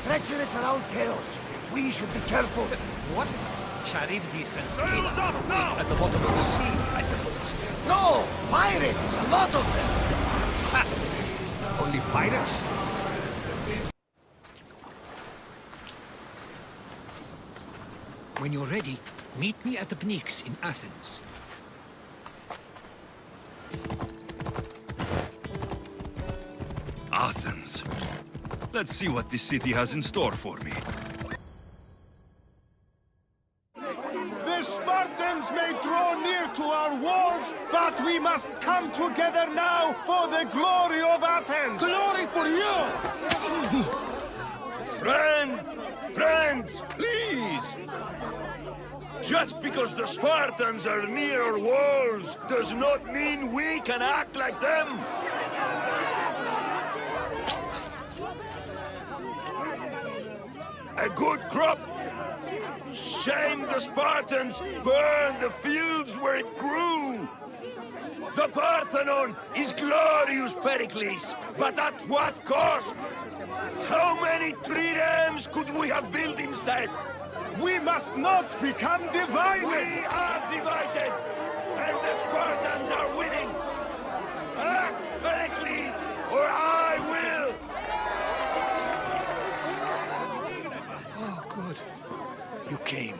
treacherous around Chaos. We should be careful. What? Charybdis and Sails Scylla. up now! At the bottom of the sea, I suppose. No! Pirates! A lot of them! Only pirates? When you're ready, meet me at the Pnyx in Athens. Athens. Let's see what this city has in store for me. The Spartans may draw near to our walls, but we must come together now for the glory of Athens! Glory for you! Friends, please! Just because the Spartans are near our walls does not mean we can act like them! A good crop! Shame the Spartans burned the fields where it grew! The Parthenon is glorious, Pericles, but at what cost? How many triremes could we have built instead? We must not become divided! We are divided, and the Spartans are winning! Act, Pericles, or I will! Oh, good. You came.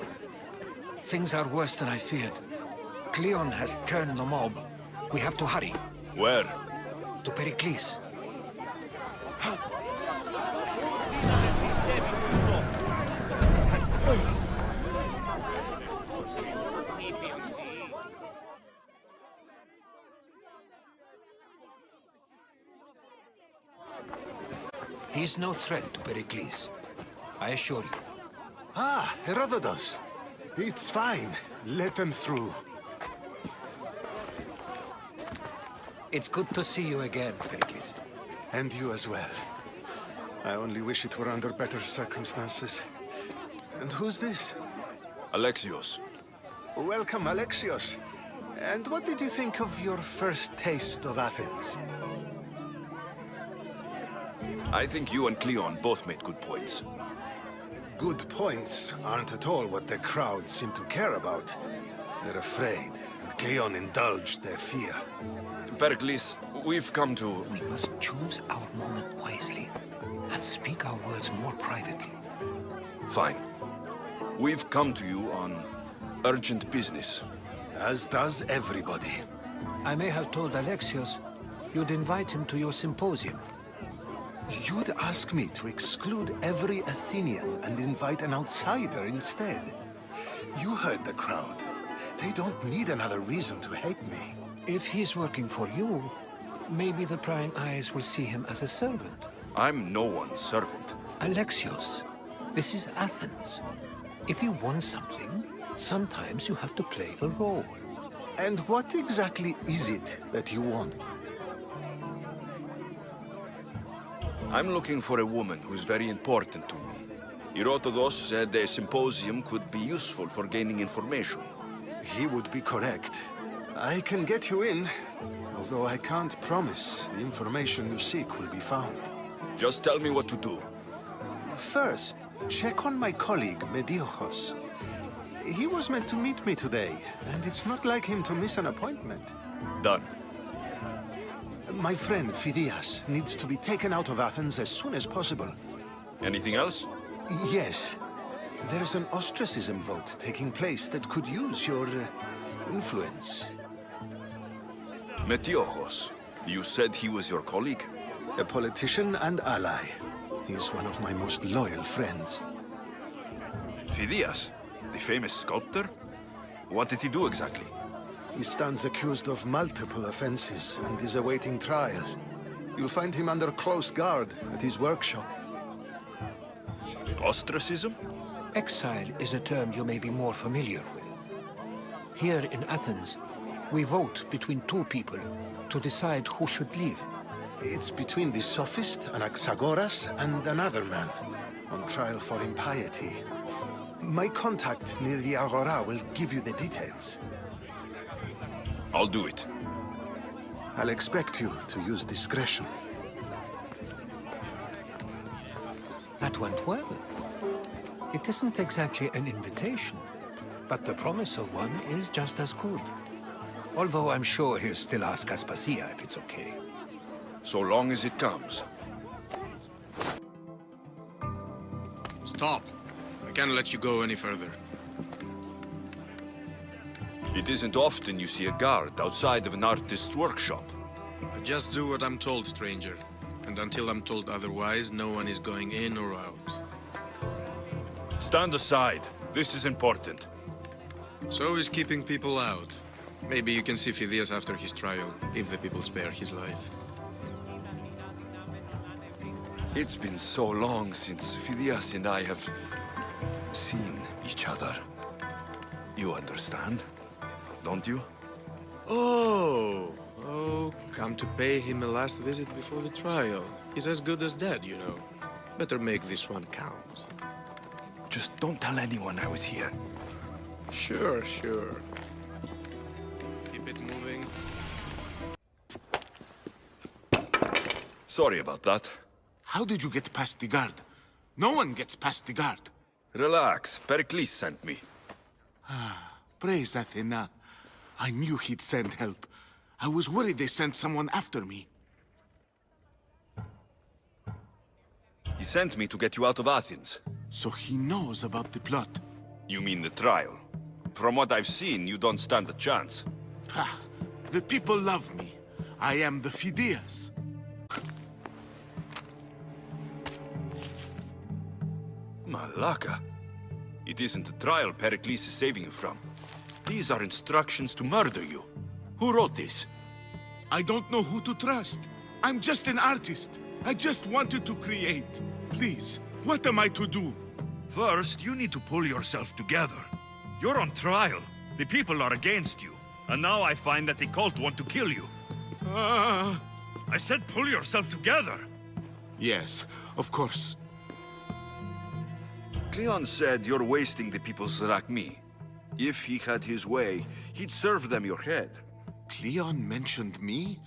Things are worse than I feared. Cleon has turned the mob. We have to hurry. Where? To Pericles. He is no threat to Pericles. I assure you. Ah, Herodotus. It's fine. Let them through. It's good to see you again, Pericles. And you as well. I only wish it were under better circumstances. And who's this? Alexios. Welcome, Alexios. And what did you think of your first taste of Athens? I think you and Cleon both made good points. Good points aren't at all what the crowd seem to care about. They're afraid, and Cleon indulged their fear. Pericles, we've come to... We must choose our moment wisely and speak our words more privately. Fine. We've come to you on urgent business. As does everybody. I may have told Alexios you'd invite him to your symposium. You'd ask me to exclude every Athenian and invite an outsider instead. You heard the crowd. They don't need another reason to hate me. If he's working for you, maybe the prying eyes will see him as a servant. I'm no one's servant. Alexios, this is Athens. If you want something, sometimes you have to play a role. And what exactly is it that you want? I'm looking for a woman who's very important to me. Herodotus said a symposium could be useful for gaining information. He would be correct. I can get you in, although I can't promise the information you seek will be found. Just tell me what to do. First, check on my colleague, Mediochos. He was meant to meet me today, and it's not like him to miss an appointment. Done. My friend, Phidias, needs to be taken out of Athens as soon as possible. Anything else? Yes. There's an ostracism vote taking place that could use your influence. Metiochos. You said he was your colleague? A politician and ally. He's one of my most loyal friends. Phidias, the famous sculptor? What did he do exactly? He stands accused of multiple offenses and is awaiting trial. You'll find him under close guard at his workshop. Ostracism? Exile is a term you may be more familiar with. Here in Athens, we vote between two people to decide who should leave. It's between the sophist Anaxagoras and another man, on trial for impiety. My contact near the Agora will give you the details. I'll do it. I'll expect you to use discretion. That it went well. It isn't exactly an invitation, but the promise of one is just as good. Although I'm sure he'll still ask Aspasia if it's okay. So long as it comes. Stop. I can't let you go any further. It isn't often you see a guard outside of an artist's workshop. I just do what I'm told, stranger. And until I'm told otherwise, no one is going in or out. Stand aside. This is important. So is keeping people out. Maybe you can see Phidias after his trial, if the people spare his life. It's been so long since Phidias and I have seen each other. You understand, don't you? Oh, come to pay him a last visit before the trial. He's as good as dead, you know. Better make this one count. Just don't tell anyone I was here. Sure. Keep it moving. Sorry about that. How did you get past the guard? No one gets past the guard. Relax. Pericles sent me. Praise Athena. I knew he'd send help. I was worried they sent someone after me. He sent me to get you out of Athens. So he knows about the plot. You mean the trial? From what I've seen, you don't stand a chance. Ha! The people love me. I am the Phidias. Malaka. It isn't the trial Pericles is saving you from. These are instructions to murder you. Who wrote this? I don't know who to trust. I'm just an artist. I just wanted to create. Please, what am I to do? First, you need to pull yourself together. You're on trial. The people are against you. And now I find that the cult want to kill you. I said pull yourself together. Yes, of course. Cleon said you're wasting the people's Zrakmi. If he had his way, he'd serve them your head. Cleon mentioned me?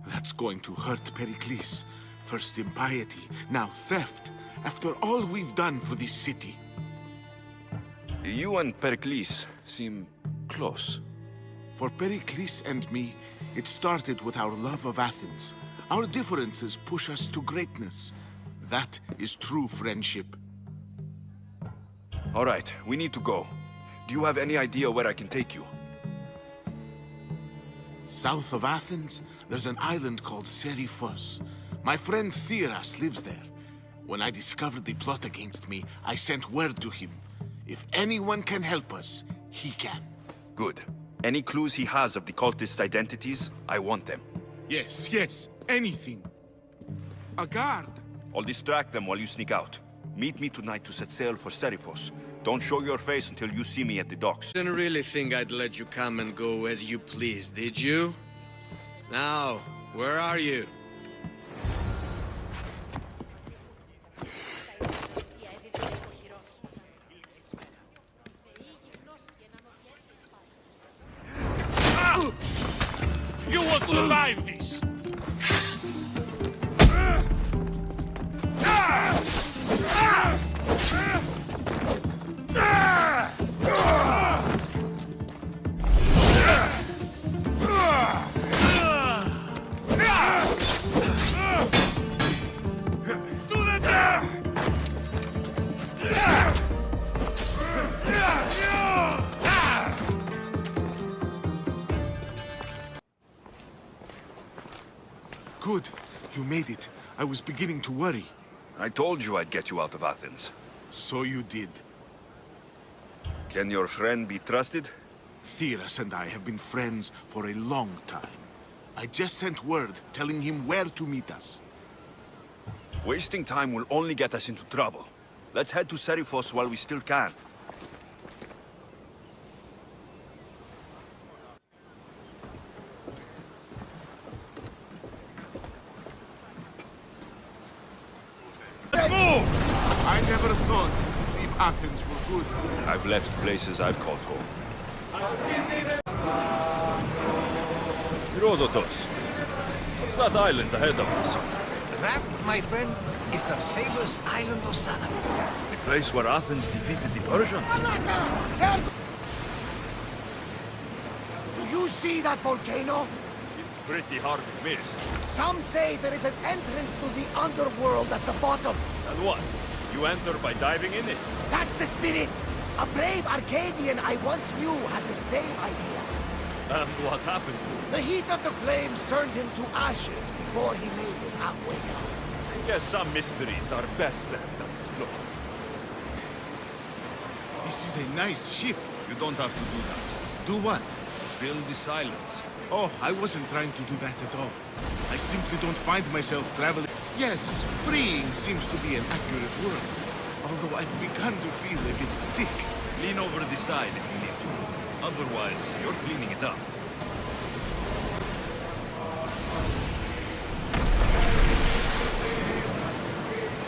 That's going to hurt Pericles. First impiety, now theft. After all we've done for this city. You and Pericles seem close. For Pericles and me, it started with our love of Athens. Our differences push us to greatness. That is true friendship. All right, we need to go. Do you have any idea where I can take you? South of Athens, there's an island called Seriphos. My friend Theras lives there. When I discovered the plot against me, I sent word to him. If anyone can help us, he can. Good. Any clues he has of the cultists' identities, I want them. Yes, anything. A guard. I'll distract them while you sneak out. Meet me tonight to set sail for Seriphos. Don't show your face until you see me at the docks. Didn't really think I'd let you come and go as you please, did you? Now, where are you? You won't survive this! Good. You made it. I was beginning to worry. I told you I'd get you out of Athens. So you did. Can your friend be trusted? Theras and I have been friends for a long time. I just sent word telling him where to meet us. Wasting time will only get us into trouble. Let's head to Seriphos while we still can. Let's move! I never thought to leave Athens for good. I've left places I've called home. Herodotus, what's that island ahead of us? That, my friend, is the famous island of Salamis. The place where Athens defeated the Persians. Do you see that volcano? It's pretty hard to miss. Some say there is an entrance to the underworld at the bottom. And what? You enter by diving in it? That's the spirit. A brave Arcadian I once knew had the same idea. And what happened to him? The heat of the flames turned him to ashes before he made it halfway down. I guess some mysteries are best left unexplored. This is a nice ship. You don't have to do that. Do what? Fill the silence. Oh, I wasn't trying to do that at all. I simply don't find myself traveling. Yes, freeing seems to be an accurate word. Although I've begun to feel a bit sick. Lean over the side if you need to. Otherwise, you're cleaning it up.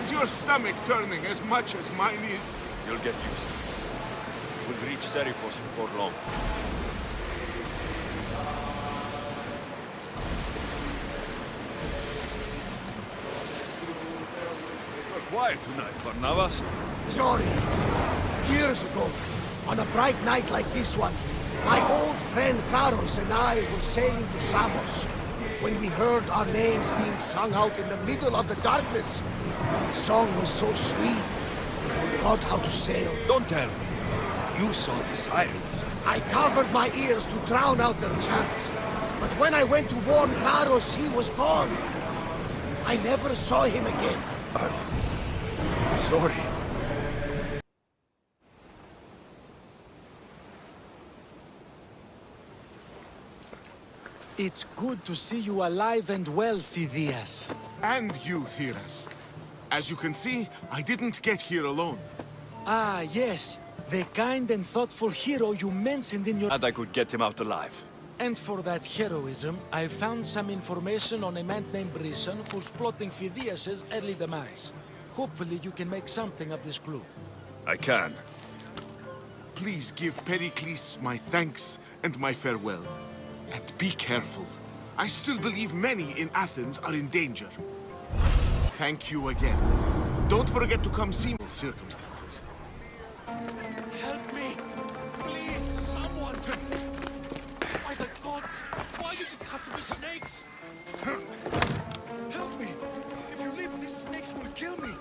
Is your stomach turning as much as mine is? You'll get used to it. We'll reach SHAREfactory before long. You're quiet tonight, Barnabas. Sorry. Years ago, on a bright night like this one, my old friend Karos and I were sailing to Samos when we heard our names being sung out in the middle of the darkness. The song was so sweet, we forgot how to sail. Don't tell me. You saw the sirens. I covered my ears to drown out their chants. But when I went to warn Karos, he was gone. I never saw him again. Sorry. It's good to see you alive and well, Phidias. And you, Theras. As you can see, I didn't get here alone. Ah, yes. The kind and thoughtful hero you mentioned in your... And I could get him out alive. And for that heroism, I found some information on a man named Brisson who's plotting Phidias' early demise. Hopefully you can make something of this clue. I can. Please give Pericles my thanks and my farewell. And be careful. I still believe many in Athens are in danger. Thank you again. Don't forget to come see me in circumstances. Help me! Please, someone! By the gods! Why did it have to be snakes? Help me! If you leave, these snakes will kill me!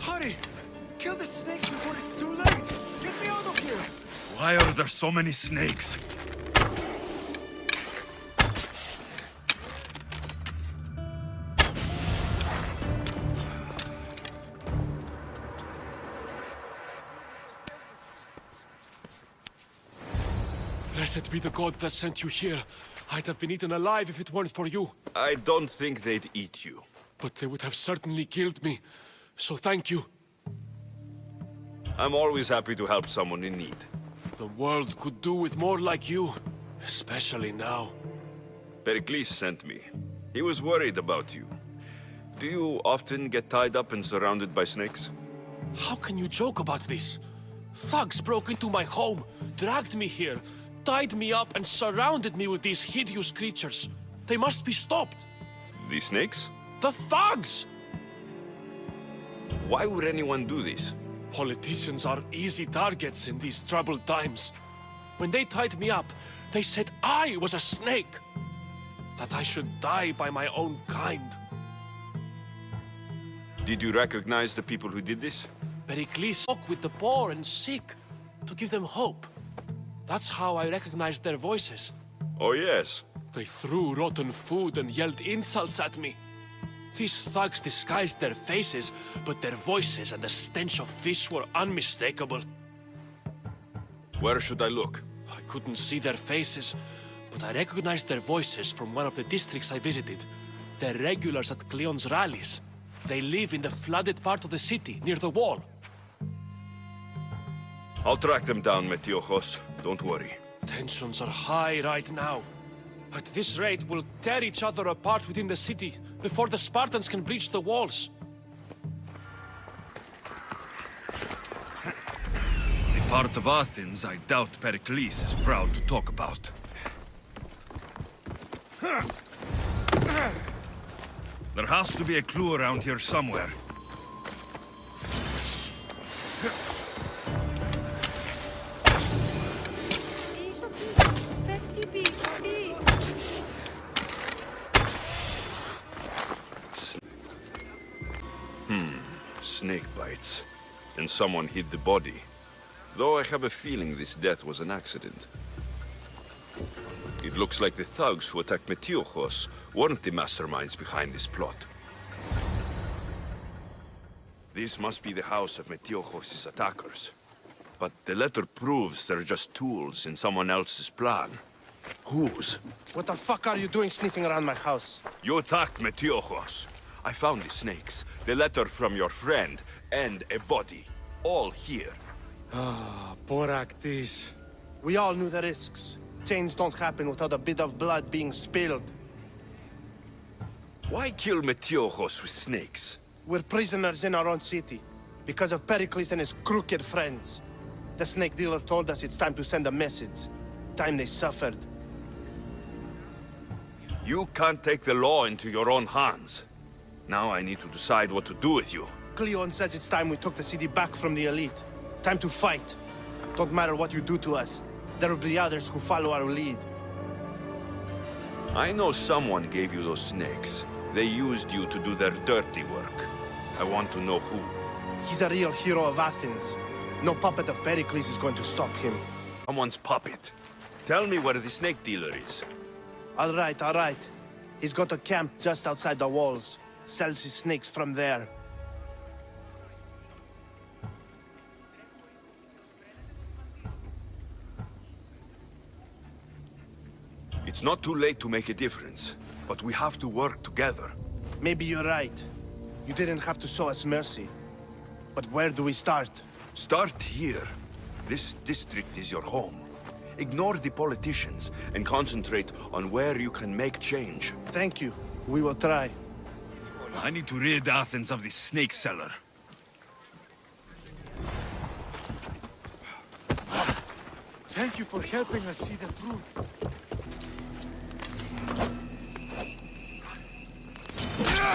Hurry! Kill the snakes before it's too late! Get me out of here! Why are there so many snakes? Blessed be the god that sent you here. I'd have been eaten alive if it weren't for you. I don't think they'd eat you. But they would have certainly killed me. So thank you. I'm always happy to help someone in need. The world could do with more like you. Especially now. Pericles sent me. He was worried about you. Do you often get tied up and surrounded by snakes? How can you joke about this? Thugs broke into my home, dragged me here, tied me up and surrounded me with these hideous creatures. They must be stopped. The snakes? The thugs! Why would anyone do this? Politicians are easy targets in these troubled times. When they tied me up, they said I was a snake. That I should die by my own kind. Did you recognize the people who did this? Pericles spoke with the poor and sick to give them hope. That's how I recognized their voices. Oh yes. They threw rotten food and yelled insults at me. These thugs disguised their faces, but their voices and the stench of fish were unmistakable. Where should I look? I couldn't see their faces, but I recognized their voices from one of the districts I visited. They're regulars at Cleon's rallies. They live in the flooded part of the city, near the wall. I'll track them down, Metiochos. Don't worry. Tensions are high right now. At this rate, we'll tear each other apart within the city before the Spartans can breach the walls. The part of Athens I doubt Pericles is proud to talk about. There has to be a clue around here somewhere. Snake bites. And someone hid the body. Though I have a feeling this death was an accident. It looks like the thugs who attacked Metiochos weren't the masterminds behind this plot. This must be the house of Metiochos' attackers. But the letter proves they're just tools in someone else's plan. Whose? What the fuck are you doing sniffing around my house? You attacked Metiochos. I found the snakes, the letter from your friend, and a body. All here. Poor Actis. We all knew the risks. Change don't happen without a bit of blood being spilled. Why kill Metiochos with snakes? We're prisoners in our own city, because of Pericles and his crooked friends. The snake dealer told us it's time to send a message. Time they suffered. You can't take the law into your own hands. Now I need to decide what to do with you. Cleon says it's time we took the city back from the elite. Time to fight. Don't matter what you do to us. There will be others who follow our lead. I know someone gave you those snakes. They used you to do their dirty work. I want to know who. He's a real hero of Athens. No puppet of Pericles is going to stop him. Someone's puppet. Tell me where the snake dealer is. All right. He's got a camp just outside the walls. Sells his snakes from there. It's not too late to make a difference, but we have to work together. Maybe you're right. You didn't have to show us mercy. But where do we start? Start here. This district is your home. Ignore the politicians and concentrate on where you can make change. Thank you. We will try. I need to rid Athens of this snake seller. Thank you for helping us see the truth.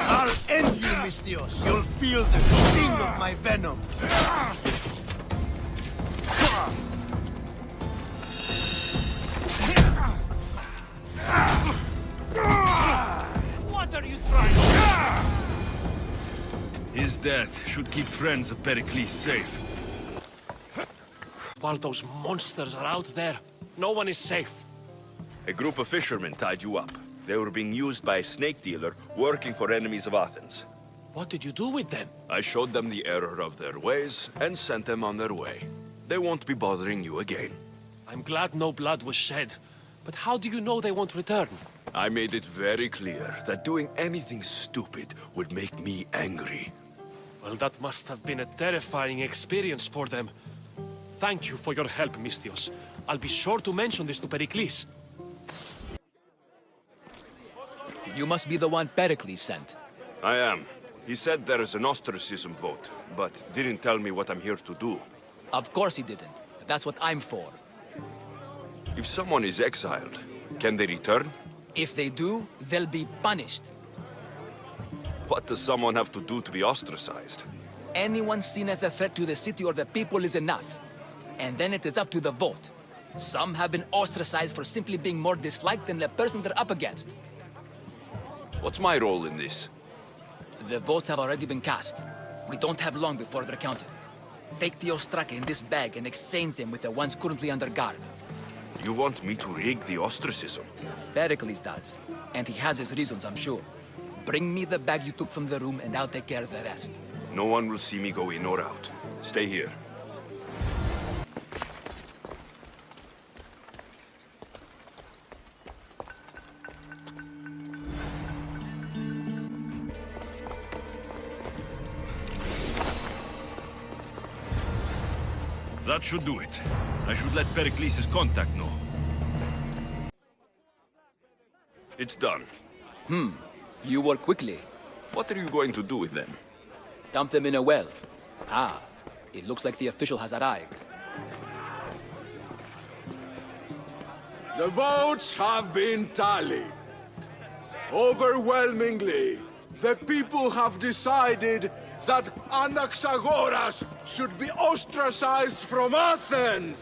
I'll end you, Mystios. You'll feel the sting of my venom. What are you trying? His death should keep friends of Pericles safe. While those monsters are out there, no one is safe. A group of fishermen tied you up. They were being used by a snake dealer working for enemies of Athens. What did you do with them? I showed them the error of their ways and sent them on their way. They won't be bothering you again. I'm glad no blood was shed. But how do you know they won't return? I made it very clear that doing anything stupid would make me angry. Well, that must have been a terrifying experience for them. Thank you for your help, Mystios. I'll be sure to mention this to Pericles. You must be the one Pericles sent. I am. He said there is an ostracism vote, but didn't tell me what I'm here to do. Of course he didn't. That's what I'm for. If someone is exiled, can they return? If they do, they'll be punished. What does someone have to do to be ostracized? Anyone seen as a threat to the city or the people is enough. And then it is up to the vote. Some have been ostracized for simply being more disliked than the person they're up against. What's my role in this? The votes have already been cast. We don't have long before they're counted. Take the ostraka in this bag and exchange them with the ones currently under guard. You want me to rig the ostracism? Pericles does. And he has his reasons, I'm sure. Bring me the bag you took from the room and I'll take care of the rest. No one will see me go in or out. Stay here. That should do it. I should let Pericles' contact know. It's done. You work quickly. What are you going to do with them? Dump them in a well. Ah, it looks like the official has arrived. The votes have been tallied. Overwhelmingly, The people have decided that Anaxagoras should be ostracized from Athens!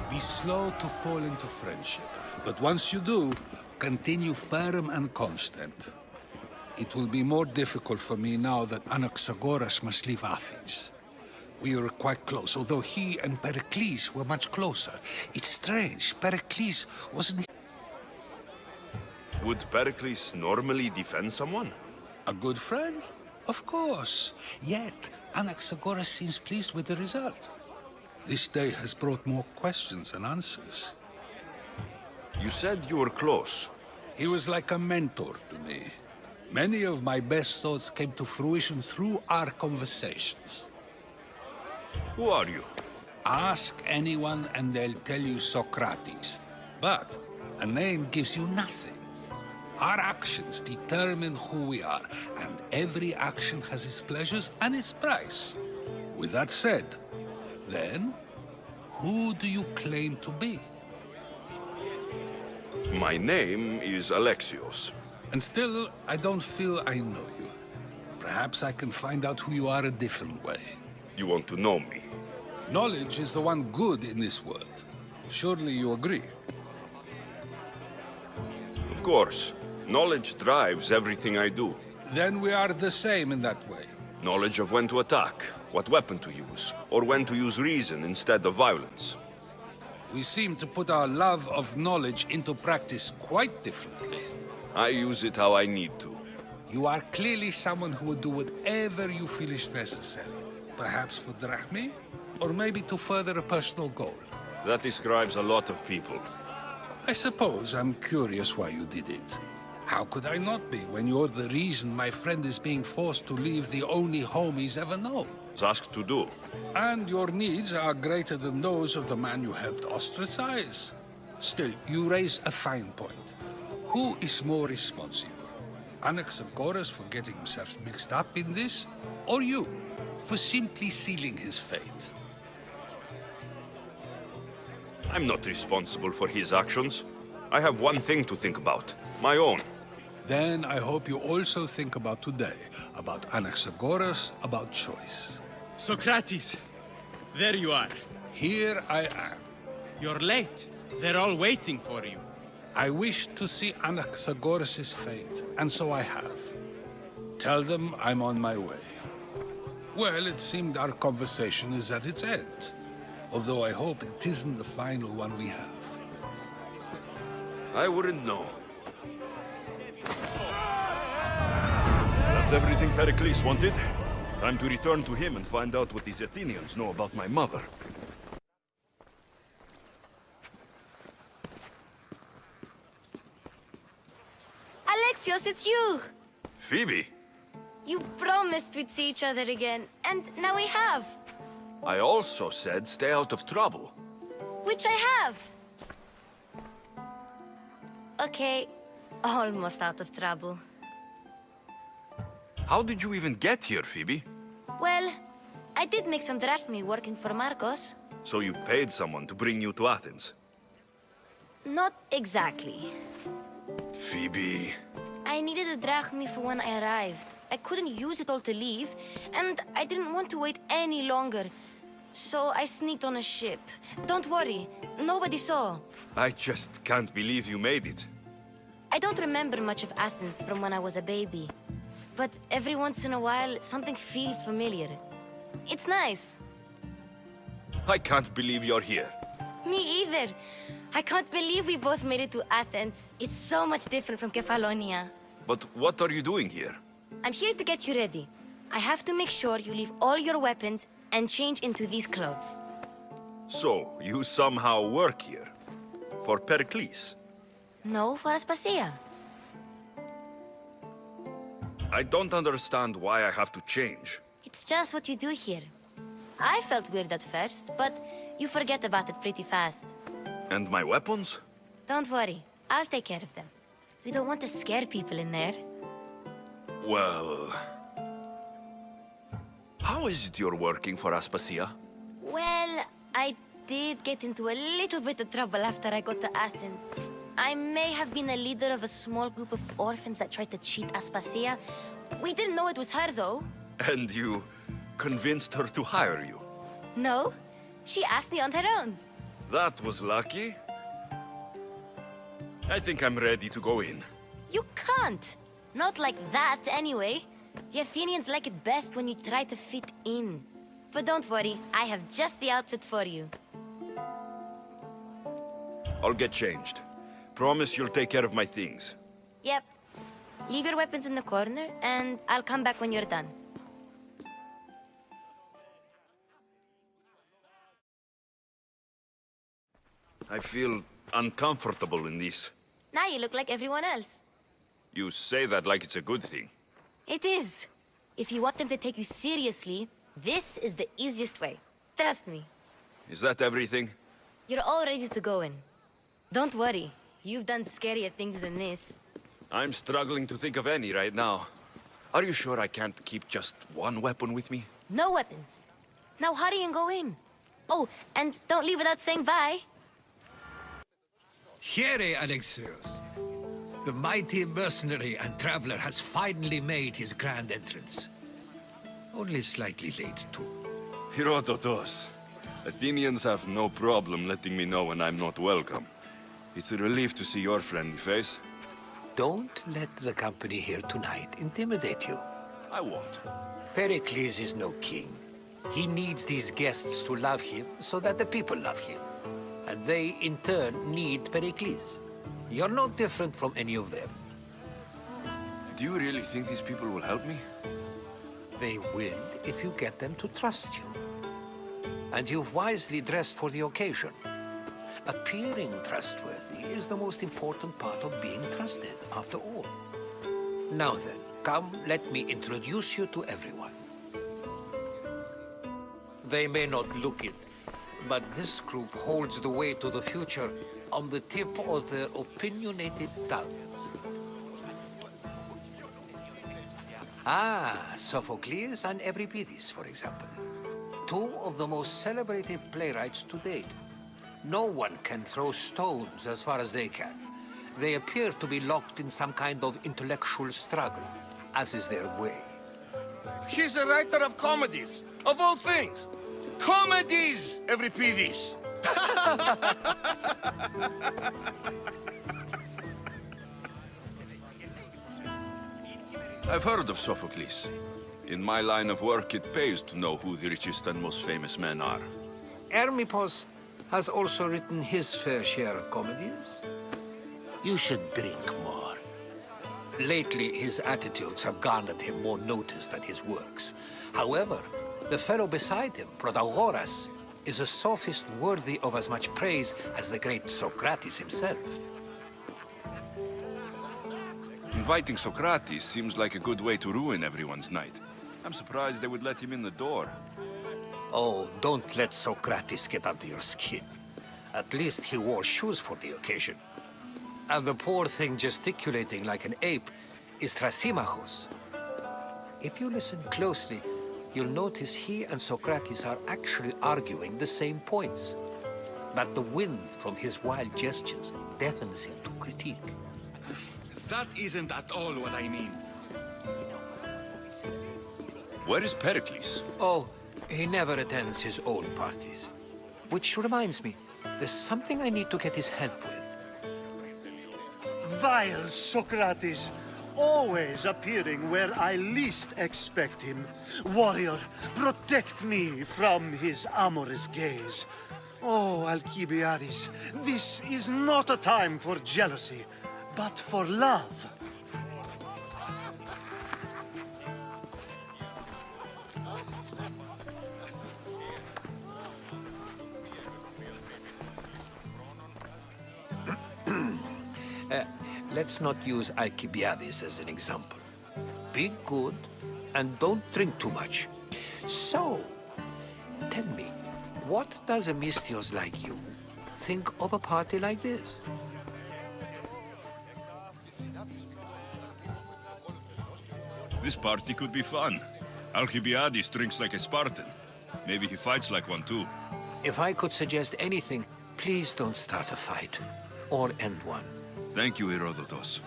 Be slow to fall into friendship, but once you do, continue firm and constant. It will be more difficult for me now that Anaxagoras must leave Athens. We were quite close, although he and Pericles were much closer. It's strange, Pericles wasn't... Would Pericles normally defend someone? A good friend? Of course. Yet, Anaxagoras seems pleased with the result. This day has brought more questions than answers. You said you were close. He was like a mentor to me. Many of my best thoughts came to fruition through our conversations. Who are you? Ask anyone and they'll tell you Socrates. But a name gives you nothing. Our actions determine who we are, and every action has its pleasures and its price. With that said, then, who do you claim to be? My name is Alexios. And still, I don't feel I know you. Perhaps I can find out who you are a different way. You want to know me? Knowledge is the one good in this world. Surely you agree? Of course. Knowledge drives everything I do. Then we are the same in that way. Knowledge of when to attack, what weapon to use, or when to use reason instead of violence. We seem to put our love of knowledge into practice quite differently. I use it how I need to. You are clearly someone who would do whatever you feel is necessary. Perhaps for drachmae, or maybe to further a personal goal. That describes a lot of people. I suppose I'm curious why you did it. How could I not be when you're the reason my friend is being forced to leave the only home he's ever known? It's asked to do. And your needs are greater than those of the man you helped ostracize. Still, you raise a fine point. Who is more responsible? Anaxagoras for getting himself mixed up in this? Or you, for simply sealing his fate? I'm not responsible for his actions. I have one thing to think about. My own. Then I hope you also think about today. About Anaxagoras, about choice. Socrates! There you are. Here I am. You're late. They're all waiting for you. I wish to see Anaxagoras' fate, and so I have. Tell them I'm on my way. Well, it seemed our conversation is at its end. Although I hope it isn't the final one we have. I wouldn't know. That's everything Pericles wanted. Time to return to him and find out what these Athenians know about my mother. Alexios, it's you! Phoebe! You promised we'd see each other again, and now we have. I also said stay out of trouble. Which I have. Okay, almost out of trouble. How did you even get here, Phoebe? Well, I did make some drachmae working for Marcos. So you paid someone to bring you to Athens? Not exactly. Phoebe... I needed a drachmae for when I arrived. I couldn't use it all to leave, and I didn't want to wait any longer. So I sneaked on a ship. Don't worry, nobody saw. I just can't believe you made it. I don't remember much of Athens from when I was a baby. But every once in a while, something feels familiar. It's nice. I can't believe you're here. Me either. I can't believe we both made it to Athens. It's so much different from Kefalonia. But what are you doing here? I'm here to get you ready. I have to make sure you leave all your weapons and change into these clothes. So, you somehow work here? For Pericles? No, for Aspasia. I don't understand why I have to change. It's just what you do here. I felt weird at first, but you forget about it pretty fast. And my weapons? Don't worry, I'll take care of them. We don't want to scare people in there. Well... How is it you're working for Aspasia? Well, I did get into a little bit of trouble after I got to Athens. I may have been a leader of a small group of orphans that tried to cheat Aspasia. We didn't know it was her, though. And you convinced her to hire you? No, she asked me on her own. That was lucky. I think I'm ready to go in. You can't. Not like that, anyway. The Athenians like it best when you try to fit in. But don't worry, I have just the outfit for you. I'll get changed. Promise you'll take care of my things. Yep. Leave your weapons in the corner, and I'll come back when you're done. I feel uncomfortable in this. Now you look like everyone else. You say that like it's a good thing. It is. If you want them to take you seriously, this is the easiest way. Trust me. Is that everything? You're all ready to go in. Don't worry. You've done scarier things than this. I'm struggling to think of any right now. Are you sure I can't keep just one weapon with me? No weapons. Now hurry and go in. Oh, and don't leave without saying bye. Here, Alexios. The mighty mercenary and traveler has finally made his grand entrance. Only slightly late, too. Herodotos. Athenians have no problem letting me know when I'm not welcome. It's a relief to see your friendly face. Don't let the company here tonight intimidate you. I won't. Pericles is no king. He needs these guests to love him so that the people love him. And they, in turn, need Pericles. You're no different from any of them. Do you really think these people will help me? They will if you get them to trust you. And you've wisely dressed for the occasion. Appearing trustworthy is the most important part of being trusted, after all. Now then, come, let me introduce you to everyone. They may not look it, but this group holds the way to the future on the tip of their opinionated tongues. Ah, Sophocles and Euripides, for example. Two of the most celebrated playwrights to date. No one can throw stones as far as they can. They appear to be locked in some kind of intellectual struggle, as is their way. He's a writer of comedies, of all things. Comedies, Euripides! I've heard of Sophocles. In my line of work, it pays to know who the richest and most famous men are. Hermippos has also written his fair share of comedies. You should drink more. Lately, his attitudes have garnered him more notice than his works. However, the fellow beside him, Protagoras, is a sophist worthy of as much praise as the great Socrates himself. Inviting Socrates seems like a good way to ruin everyone's night. I'm surprised they would let him in the door. Oh, don't let Socrates get under your skin. At least he wore shoes for the occasion. And the poor thing gesticulating like an ape is Thrasymachos. If you listen closely, you'll notice he and Socrates are actually arguing the same points. But the wind from his wild gestures deafens him to critique. That isn't at all what I mean. Where is Pericles? Oh, he never attends his own parties. Which reminds me, there's something I need to get his help with. Vile Socrates, always appearing where I least expect him. Warrior, protect me from his amorous gaze. Oh, Alcibiades, this is not a time for jealousy, but for love. Let's not use Alcibiades as an example. Be good and don't drink too much. So, tell me, what does a Mystios like you think of a party like this? This party could be fun. Alcibiades drinks like a Spartan. Maybe he fights like one too. If I could suggest anything, please don't start a fight. Or end one. Thank you, Herodotus.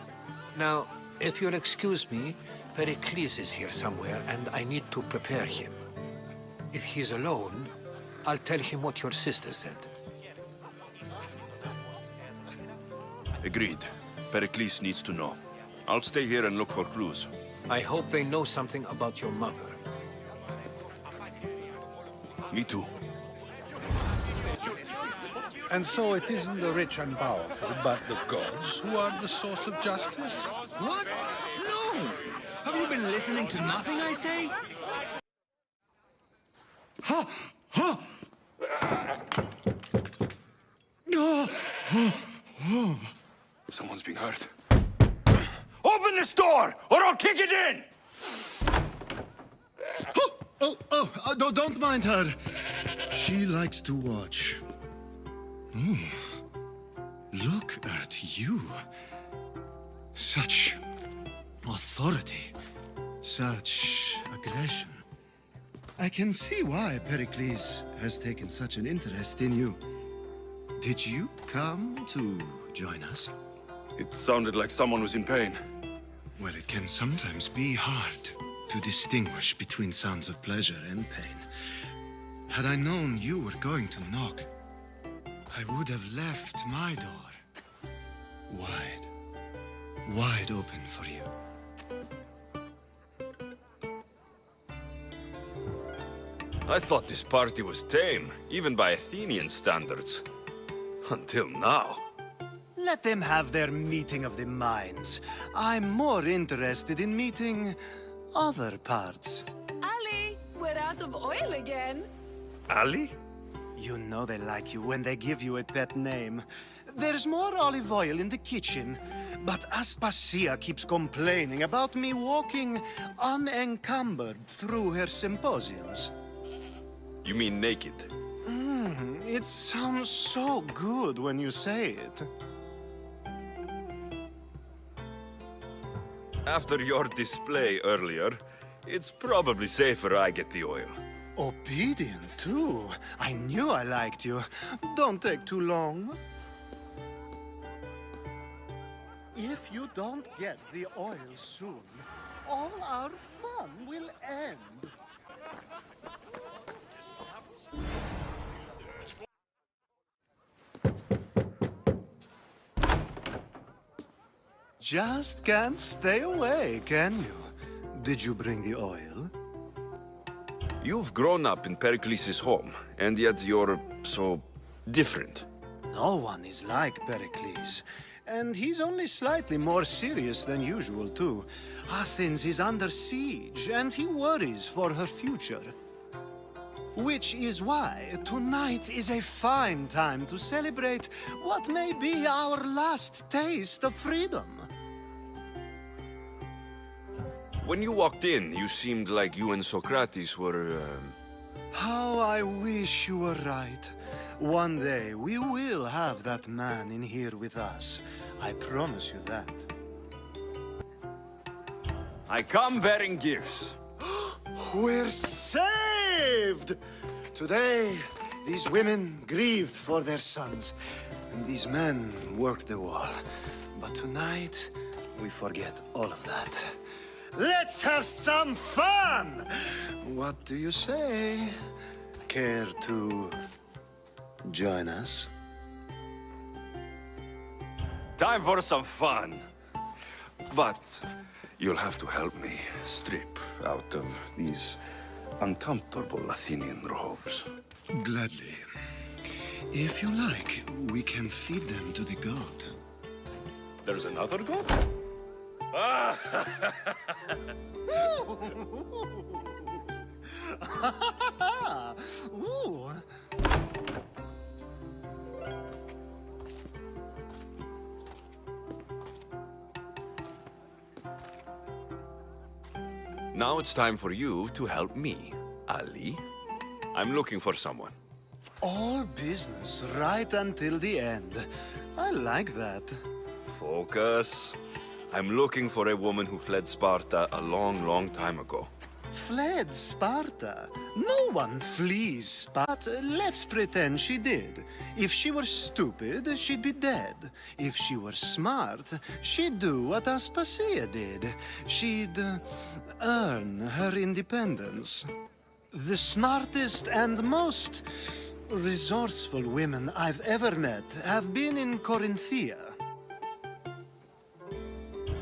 Now, if you'll excuse me, Pericles is here somewhere, and I need to prepare him. If he's alone, I'll tell him what your sister said. Agreed. Pericles needs to know. I'll stay here and look for clues. I hope they know something about your mother. Me too. And so it isn't the rich and powerful, but the gods who are the source of justice? What? No! Have you been listening to nothing, I say? Ha! Ha! Someone's being hurt. Open this door, or I'll kick it in! Don't mind her. She likes to watch. Look at you. Such authority. Such aggression. I can see why Pericles has taken such an interest in you. Did you come to join us? It sounded like someone was in pain. Well, it can sometimes be hard to distinguish between sounds of pleasure and pain. Had I known you were going to knock, I would have left my door wide open for you. I thought this party was tame, even by Athenian standards. Until now. Let them have their meeting of the minds. I'm more interested in meeting other parts. Ali, we're out of oil again. Ali? You know they like you when they give you a pet name. There's more olive oil in the kitchen, but Aspasia keeps complaining about me walking unencumbered through her symposiums. You mean naked? It sounds so good when you say it. After your display earlier, it's probably safer I get the oil. Obedient, too. I knew I liked you. Don't take too long. If you don't get the oil soon, all our fun will end. Just can't stay away, can you? Did you bring the oil? You've grown up in Pericles' home, and yet you're so different. No one is like Pericles. And he's only slightly more serious than usual, too. Athens is under siege, and he worries for her future. Which is why tonight is a fine time to celebrate what may be our last taste of freedom. When you walked in, you seemed like you and Socrates were, How I wish you were right. One day we will have that man in here with us. I promise you that. I come bearing gifts. We're saved! Today, these women grieved for their sons, and these men worked the wall. But tonight, we forget all of that. Let's have some fun! What do you say? Care to join us? Time for some fun. But you'll have to help me strip out of these uncomfortable Athenian robes. Gladly. If you like, we can feed them to the god. There's another god? Ooh. Now it's time for you to help me, Ali. I'm looking for someone. All business right until the end. I like that. Focus. I'm looking for a woman who fled Sparta a long, long time ago. fled Sparta. No one flees Sparta. Let's pretend she did. If she were stupid, she'd be dead. If she were smart, she'd do what Aspasia did. She'd earn her independence. The smartest and most resourceful women I've ever met have been in Corinthia.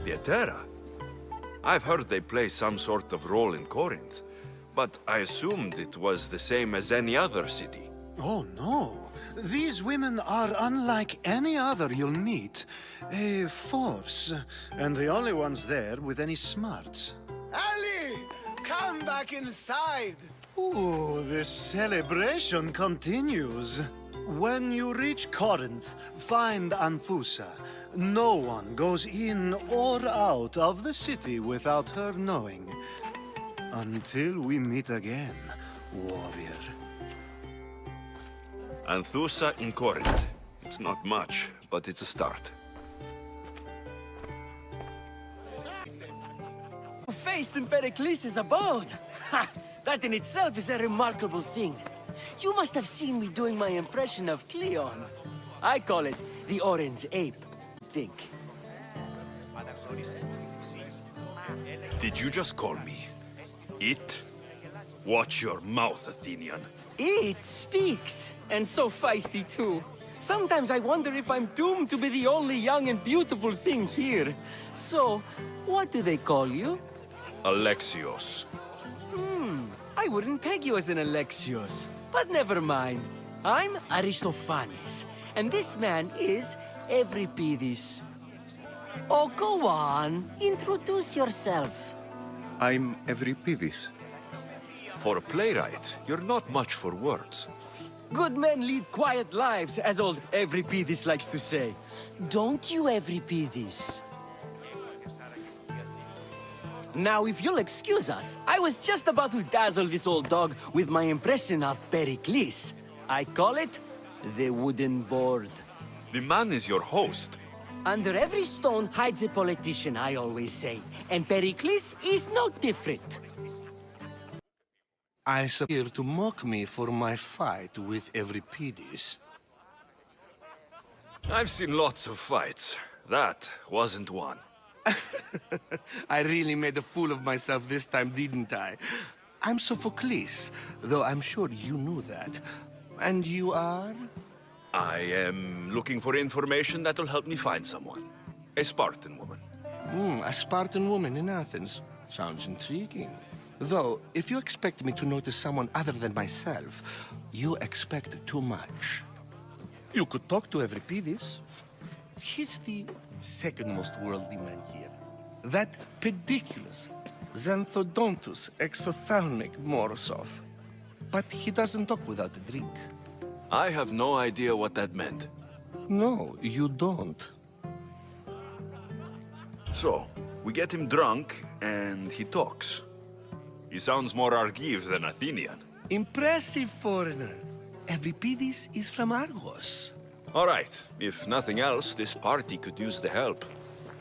Pietera? I've heard they play some sort of role in Corinth, but I assumed it was the same as any other city. Oh, no. These women are unlike any other you'll meet. A force, and the only ones there with any smarts. Ali! Come back inside! Ooh, the celebration continues. When you reach Corinth, find Anthusa. No one goes in or out of the city without her knowing. Until we meet again, warrior. Anthusa in Corinth. It's not much, but it's a start. Face in Pericles' abode. Ha! That in itself is a remarkable thing. You must have seen me doing my impression of Cleon. I call it the orange ape, I think. Did you just call me it? Watch your mouth, Athenian. It speaks, and so feisty too. Sometimes I wonder if I'm doomed to be the only young and beautiful thing here. So, what do they call you? Alexios. I wouldn't peg you as an Alexios. But never mind. I'm Aristophanes, and this man is Euripides. Oh, go on. Introduce yourself. I'm Euripides. For a playwright, you're not much for words. Good men lead quiet lives, as old Euripides likes to say. Don't you, Euripides? Now, if you'll excuse us, I was just about to dazzle this old dog with my impression of Pericles. I call it the wooden board. The man is your host. Under every stone hides a politician, I always say. And Pericles is no different. I appear to mock me for my fight with Euripides. I've seen lots of fights. That wasn't one. I really made a fool of myself this time, didn't I? I'm Sophocles, though I'm sure you knew that. And you are? I am looking for information that'll help me find someone. A Spartan woman. A Spartan woman in Athens. Sounds intriguing. Though, if you expect me to notice someone other than myself, you expect too much. You could talk to Euripides. He's the second most worldly man here. That pediculous, Xanthodontus exophthalmic Morosov. But he doesn't talk without a drink. I have no idea what that meant. No, you don't. So, we get him drunk, and he talks. He sounds more Argive than Athenian. Impressive, foreigner. Euripides is from Argos. All right. If nothing else, this party could use the help.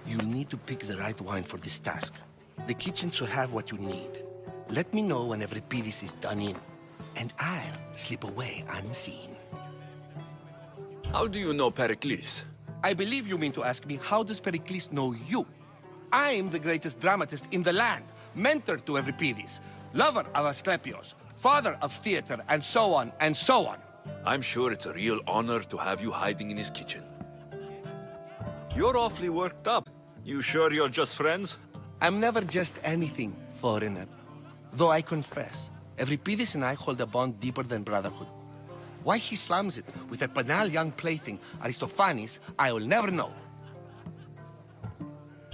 You'll need to pick the right wine for this task. The kitchen should have what you need. Let me know when Euripides is done in, and I'll slip away unseen. How do you know Pericles? I believe you mean to ask me, how does Pericles know you? I'm the greatest dramatist in the land, mentor to Euripides, lover of Asclepios, father of theater, and so on, and so on. I'm sure it's a real honor to have you hiding in his kitchen. You're awfully worked up. You sure you're just friends? I'm never just anything, foreigner. Though I confess, Euripides and I hold a bond deeper than brotherhood. Why he slams it with a banal young plaything, Aristophanes, I'll never know.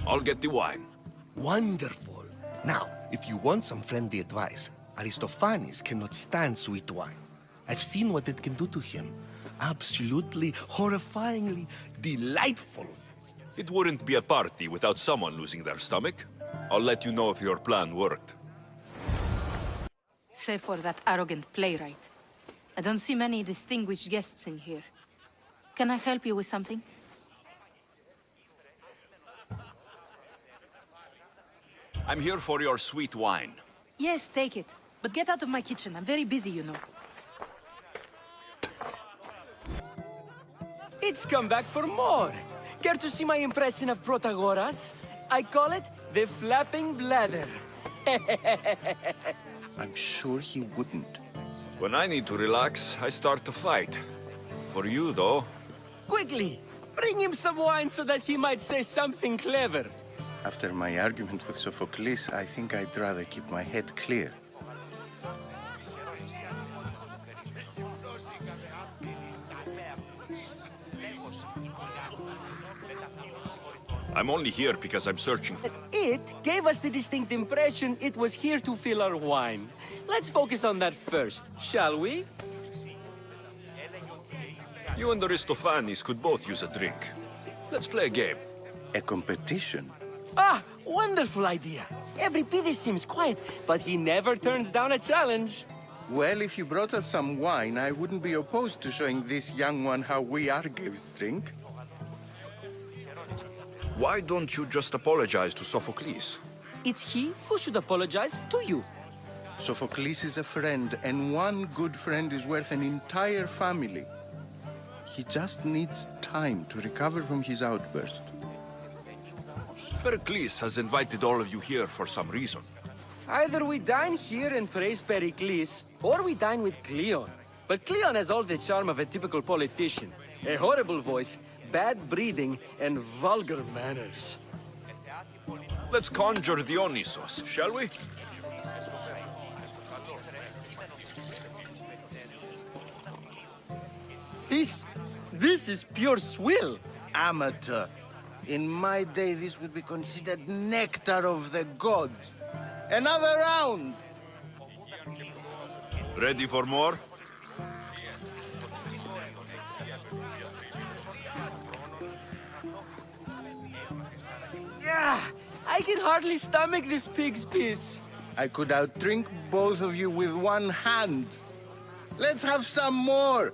I'll get the wine. Wonderful. Now, if you want some friendly advice, Aristophanes cannot stand sweet wine. I've seen what it can do to him. Absolutely, horrifyingly delightful. It wouldn't be a party without someone losing their stomach. I'll let you know if your plan worked. Save for that arrogant playwright. I don't see many distinguished guests in here. Can I help you with something? I'm here for your sweet wine. Yes, take it. But get out of my kitchen. I'm very busy, you know. It's come back for more. Care to see my impression of Protagoras? I call it the flapping bladder. I'm sure he wouldn't. When I need to relax, I start to fight. For you, though. Quickly, bring him some wine so that he might say something clever. After my argument with Sophocles, I think I'd rather keep my head clear. I'm only here because I'm searching for... It gave us the distinct impression it was here to fill our wine. Let's focus on that first, shall we? You and Aristophanes could both use a drink. Let's play a game. A competition? Ah, wonderful idea. Euripides seems quiet, but he never turns down a challenge. Well, if you brought us some wine, I wouldn't be opposed to showing this young one how we Argives drink. Why don't you just apologize to Sophocles? It's he who should apologize to you. Sophocles is a friend, and one good friend is worth an entire family. He just needs time to recover from his outburst. Pericles has invited all of you here for some reason. Either we dine here and praise Pericles, or we dine with Cleon. But Cleon has all the charm of a typical politician. A horrible voice, bad breeding, and vulgar manners. Let's conjure Dionysos, shall we? This is pure swill. Amateur. In my day, this would be considered nectar of the gods. Another round! Ready for more? Yeah, I can hardly stomach this pig's piss. I could outdrink both of you with one hand. Let's have some more!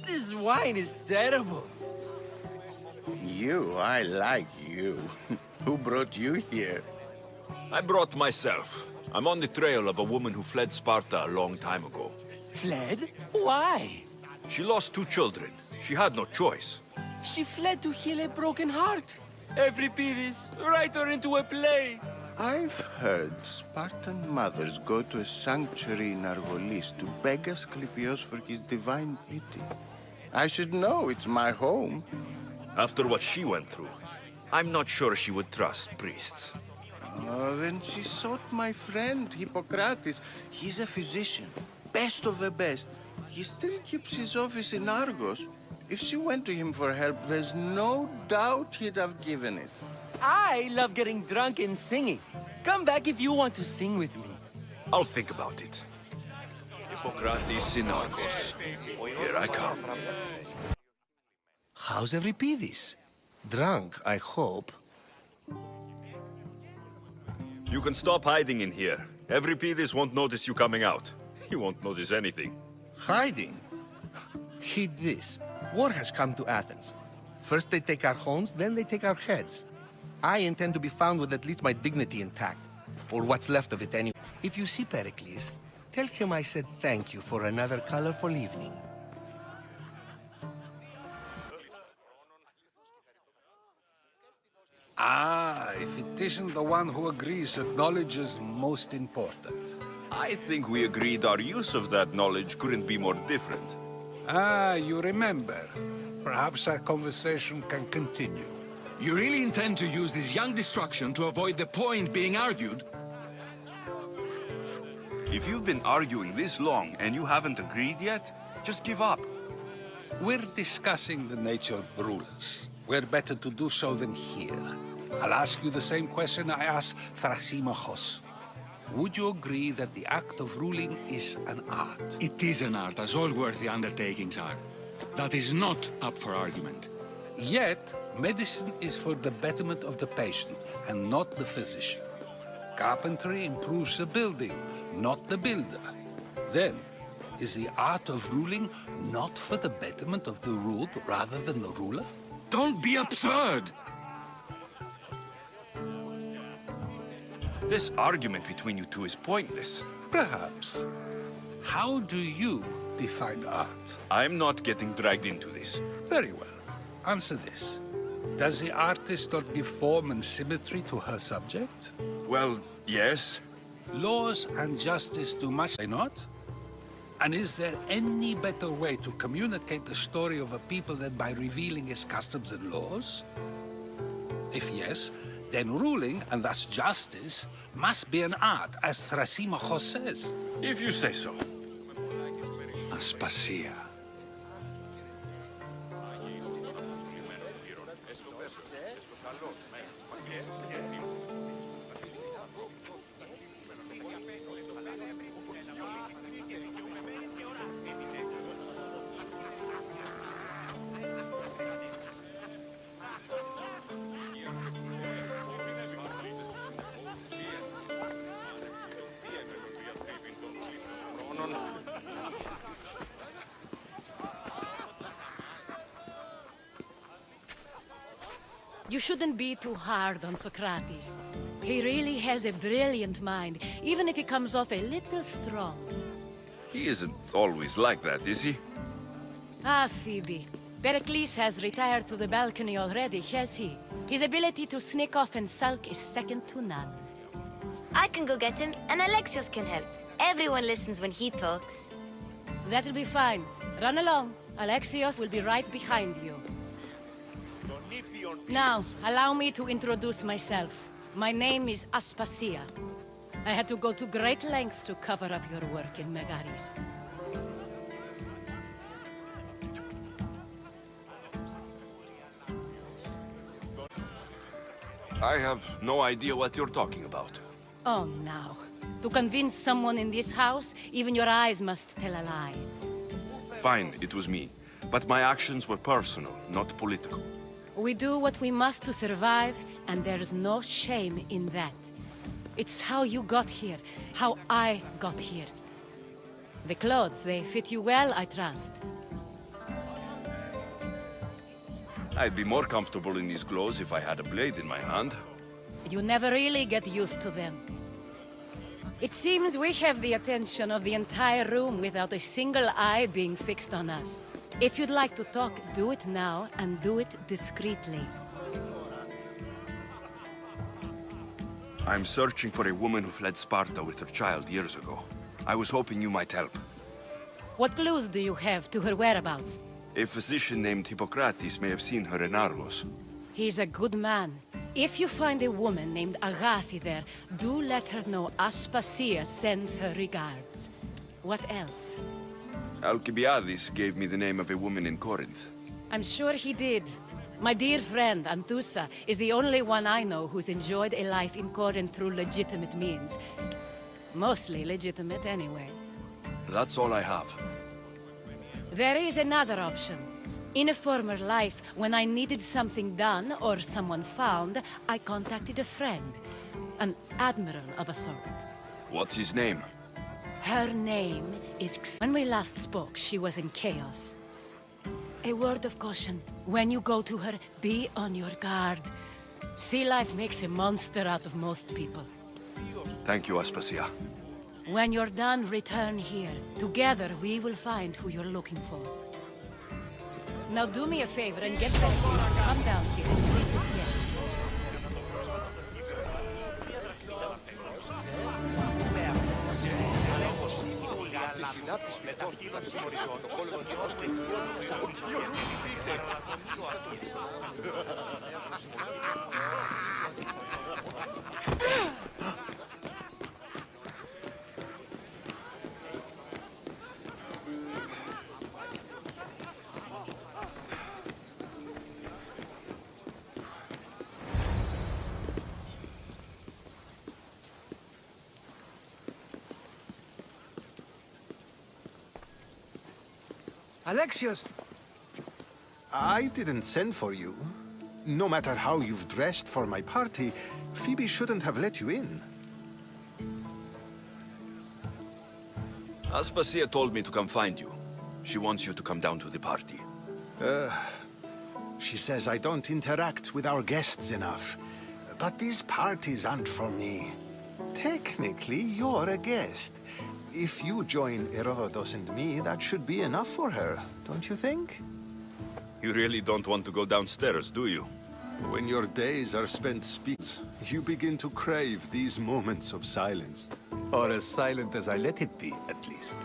This wine is terrible. I like you. Who brought you here? I brought myself. I'm on the trail of a woman who fled Sparta a long time ago. Fled? Why? She lost 2 children. She had no choice. She fled to heal a broken heart. Euripides, write her into a play. I've heard Spartan mothers go to a sanctuary in Argolis to beg Asclepios for his divine pity. I should know, it's my home. After what she went through, I'm not sure she would trust priests. Oh, then she sought my friend, Hippocrates. He's a physician, best of the best. He still keeps his office in Argos. If she went to him for help, there's no doubt he'd have given it. I love getting drunk and singing. Come back if you want to sing with me. I'll think about it. Hippocrates in Argos. Here I come. How's Euripides? Drunk, I hope. You can stop hiding in here. Euripides won't notice you coming out. He won't notice anything. Hiding? Heed this. War has come to Athens. First they take our homes, then they take our heads. I intend to be found with at least my dignity intact. Or what's left of it anyway. If you see Pericles, tell him I said thank you for another colorful evening. Ah, if it isn't the one who agrees that knowledge is most important. I think we agreed our use of that knowledge couldn't be more different. Ah, you remember. Perhaps our conversation can continue. You really intend to use this young destruction to avoid the point being argued? If you've been arguing this long and you haven't agreed yet, just give up. We're discussing the nature of rulers. Where better to do so than here? I'll ask you the same question I asked Thrasymachos. Would you agree that the act of ruling is an art? It is an art, as all worthy undertakings are. That is not up for argument. Yet, medicine is for the betterment of the patient and not the physician. Carpentry improves the building, not the builder. Then, Is the art of ruling not for the betterment of the ruled rather than the ruler? Don't be absurd! This argument between you two is pointless. Perhaps. How do you define art? I'm not getting dragged into this. Very well. Answer this. Does the artist not give form and symmetry to her subject? Well, yes. Laws and justice do much, they not? And is there any better way to communicate the story of a people than by revealing its customs and laws? If yes, then ruling, and thus justice, must be an art, as Thrasymachos says. If you say so. Aspasia. You shouldn't be too hard on Socrates. He really has a brilliant mind, even if he comes off a little strong. He isn't always like that, is he? Ah, Phoebe. Pericles has retired to the balcony already, has he? His ability to sneak off and sulk is second to none. I can go get him, and Alexios can help. Everyone listens when he talks. That'll be fine. Run along. Alexios will be right behind you. Now, allow me to introduce myself. My name is Aspasia. I had to go to great lengths to cover up your work in Megaris. I have no idea what you're talking about. Oh, now. To convince someone in this house, even your eyes must tell a lie. Fine, it was me. But my actions were personal, not political. We do what we must to survive, and there's no shame in that. It's how you got here, how I got here. The clothes, they fit you well, I trust. I'd be more comfortable in these clothes if I had a blade in my hand. You never really get used to them. It seems we have the attention of the entire room without a single eye being fixed on us. If you'd like to talk, do it now, and do it discreetly. I'm searching for a woman who fled Sparta with her child years ago. I was hoping you might help. What clues do you have to her whereabouts? A physician named Hippocrates may have seen her in Argos. He's a good man. If you find a woman named Agathi there, do let her know Aspasia sends her regards. What else? Alcibiades gave me the name of a woman in Corinth. I'm sure he did. My dear friend, Anthusa, is the only one I know who's enjoyed a life in Corinth through legitimate means. Mostly legitimate, anyway. That's all I have. There is another option. In a former life, when I needed something done or someone found, I contacted a friend. An admiral of a sort. What's his name? Her name is When we last spoke, she was in chaos. A word of caution. When you go to her, be on your guard. Sea life makes a monster out of most people. Thank you, Aspasia. When you're done, return here. Together, we will find who you're looking for. Now do me a favor and get ready. Come down here and meet with guests. Alexios! I didn't send for you. No matter how you've dressed for my party, Phoebe shouldn't have let you in. Aspasia told me to come find you. She wants you to come down to the party. She says I don't interact with our guests enough. But these parties aren't for me. Technically, you're a guest. If you join Herodotus and me, that should be enough for her, don't you think? You really don't want to go downstairs, do you? When your days are spent speaks, you begin to crave these moments of silence. Or as silent as I let it be, at least.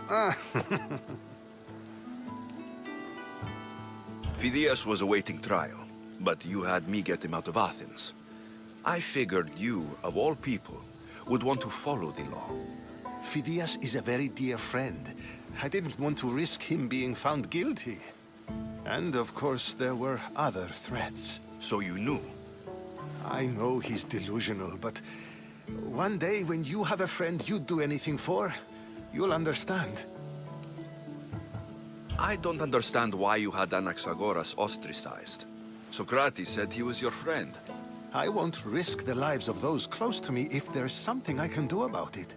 Phidias was awaiting trial, but you had me get him out of Athens. I figured you, of all people, would want to follow the law. Phidias is a very dear friend. I didn't want to risk him being found guilty. And of course, there were other threats. So you knew? I know he's delusional, but one day when you have a friend you'd do anything for, you'll understand. I don't understand why you had Anaxagoras ostracized. Socrates said he was your friend. I won't risk the lives of those close to me if there's something I can do about it.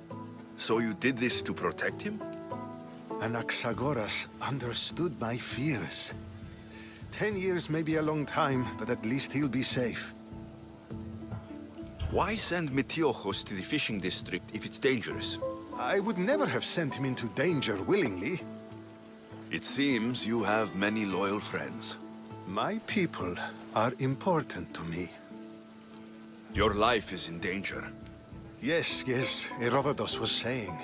So you did this to protect him? Anaxagoras understood my fears. 10 years may be a long time, but at least he'll be safe. Why send Metiochos to the fishing district if it's dangerous? I would never have sent him into danger willingly. It seems you have many loyal friends. My people are important to me. Your life is in danger. Yes, Herodotus was saying.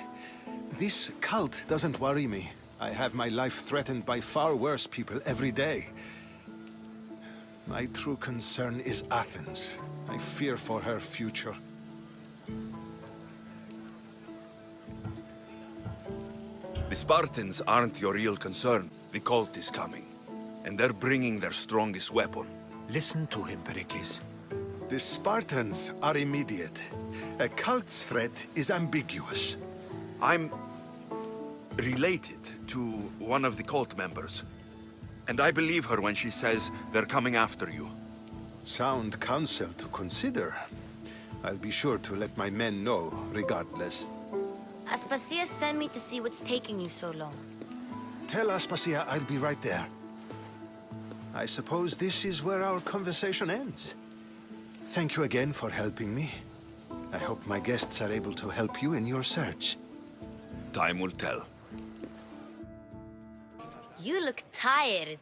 This cult doesn't worry me. I have my life threatened by far worse people every day. My true concern is Athens. I fear for her future. The Spartans aren't your real concern. The cult is coming, and they're bringing their strongest weapon. Listen to him, Pericles. The Spartans are immediate. A cult's threat is ambiguous. I'm related to one of the cult members, and I believe her when she says they're coming after you. Sound counsel to consider. I'll be sure to let my men know, regardless. Aspasia sent me to see what's taking you so long. Tell Aspasia I'll be right there. I suppose this is where our conversation ends. Thank you again for helping me. I hope my guests are able to help you in your search. Time will tell. You look tired.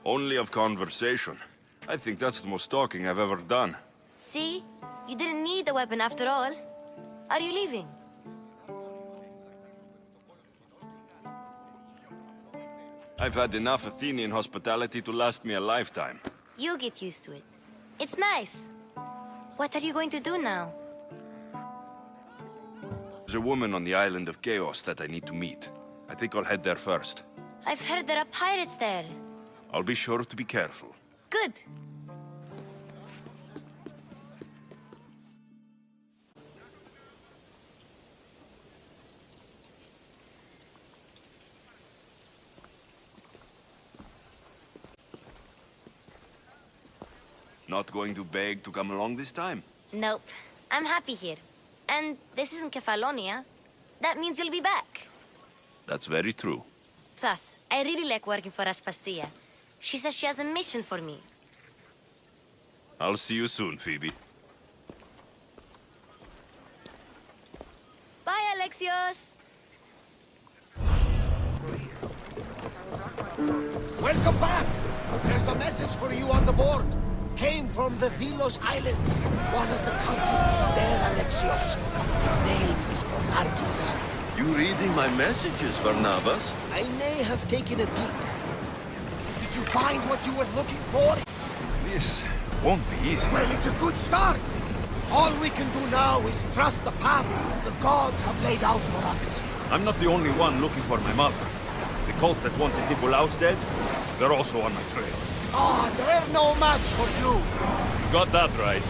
Only of conversation. I think that's the most talking I've ever done. See? You didn't need the weapon after all. Are you leaving? I've had enough Athenian hospitality to last me a lifetime. You get used to it. It's nice. What are you going to do now? There's a woman on the island of Chaos that I need to meet. I think I'll head there first. I've heard there are pirates there. I'll be sure to be careful. Good. Not going to beg to come along this time? Nope. I'm happy here. And this isn't Kefalonia. That means you'll be back. That's very true. Plus, I really like working for Aspasia. She says she has a mission for me. I'll see you soon, Phoebe. Bye, Alexios! Welcome back! There's a message for you on the board. Came from the Delos Islands. One of the cultists there, Alexios. His name is Bogartis. You reading my messages, Barnabas? I may have taken a peek. Did you find what you were looking for? This won't be easy. Well, it's a good start. All we can do now is trust the path the gods have laid out for us. I'm not the only one looking for my mother. The cult that wanted Nicolaus dead, they're also on my trail. Ah, they're no match for you. You got that right.